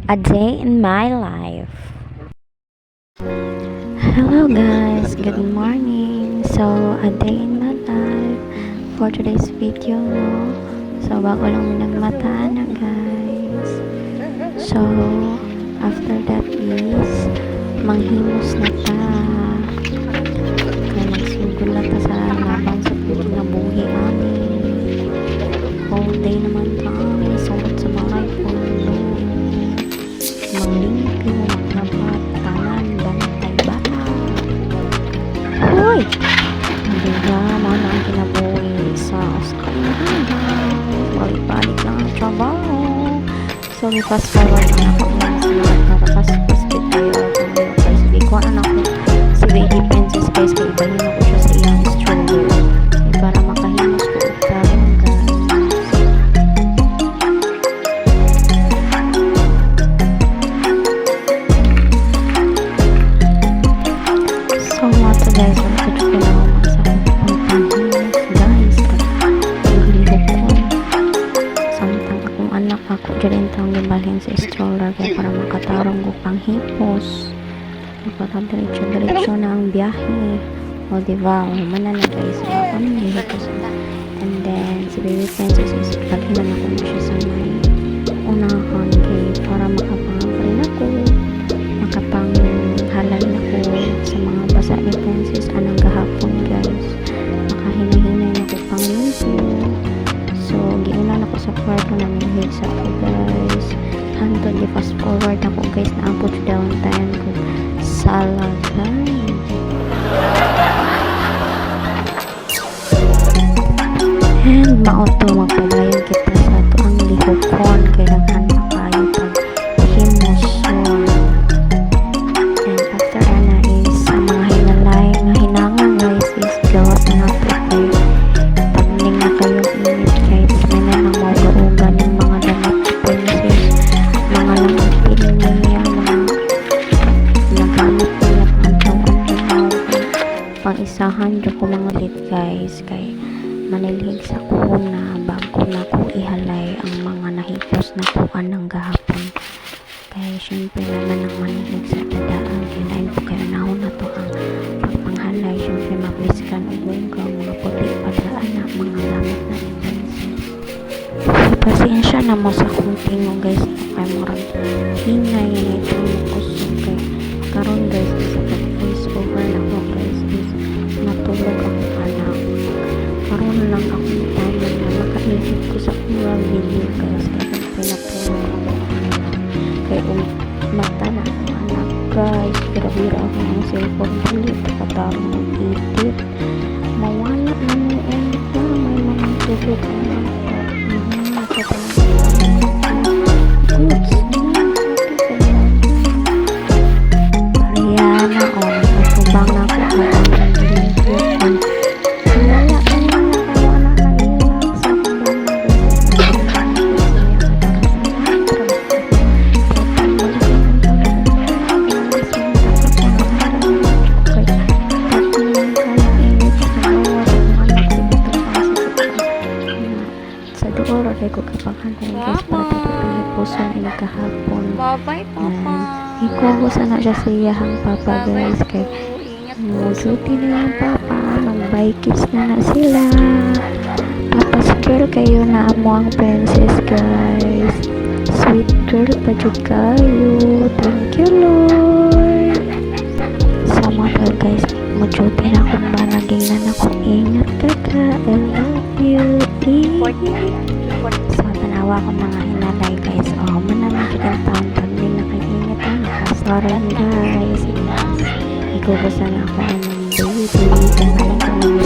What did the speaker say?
A day in my life. Hello guys, good morning. So, a day in my life for today's video, no? So, bago lang minagmataan na guys. So, after that is manghimos na ta. Kaya magsugod na ta sa labang sa pinabuhi amin. Whole day naman kami sumot sa mga puno. Manglimpyo, maglabat, tanan, bantay ba? Hoy! Diba, mana ang kinabuhi sa Oscar na balik-balik lang ang trabaho. So, fast forward lang ako ngayon sa nakakaspas bit kayo guys. Bikuan na ako si Baby Princess guys. Kaya ibahin ako siya sa iyang stroller. Para makahimos ko utaran guys. So, mga guys, ang kutso ko lang ako sa pagpahimos guys. Pag-ilihok ko. Samtang akong anak ako dyan taong gibalhin sa stroller kaya para makatarong ko pang hipos. Para diretso na ang biyahe. O diba, humana na guys. So, ako nang hihipos. And then, si Baby Princess is paghinan ako na siya sa may unahan kay para makapangaparin ako. Makapanghalal ako sa mga basa ni Princess anong gahapon guys. Makahinahinay na ako pang limpyo. So, giunan ako sa kwarto na nilhig sa ako guys. Hantod di fast forward ako guys na ang put down tayo ko sala guys. And mauto magpadayon kita sa ato ang lihokon kay daghan na kayo pag himosyon. And after ana is sa mga hinalay nga hinangan guys is gawas na nato kay pagning na kayong init guys. May na nang mauga-uga ng mga damit princess, mga langapin niya, mga nagamit niya ang taon pang isahan dyan ko mga lit guys kay manilhig sa ko na bago na ko ihalay ang mga nahipos na kuan ng gahapon. Kaya syempre naman ang manilhig sa dadaan kinain po kayo nahon na to ang pagpanghalay. Syempre mabiskan o buwang mga puti padaan na mga gamit na princess. Pasensya na mo sa kung tingo guys kay murag hinay na ito yung kusog kay karon guys sa pag-voice over na ko guys is natulog ako anak. Karoon lang ako ng time na makaisip ko sa kumurang video guys kaya pinapulong ako anak kaya mata na ako anak guys bira-bira ako ng cellphone ulit katarong mag-edit mawala na mo and may mga tulog anak Mariana o natubang na ako ko kapaghanay guys para tapos puso na kahapon. Bye-bye, Papa. Ikaw ko sana siya sa iyahang papa guys kay musuti na yung papa mag-bikes na sila. Tapos girl kayo na amo ang princess guys. Sweet girl pa jud kayo. Thank you Lord. Sama ka guys musuti na akong banagingnan ako. Ingat ka ka. I love you. So, tanawa ko mga hinalay guys. Oh, mananang kita taon pag din nakaingat ang nakasaran guys. Ikukusan ako ng baby. Kaya malang kami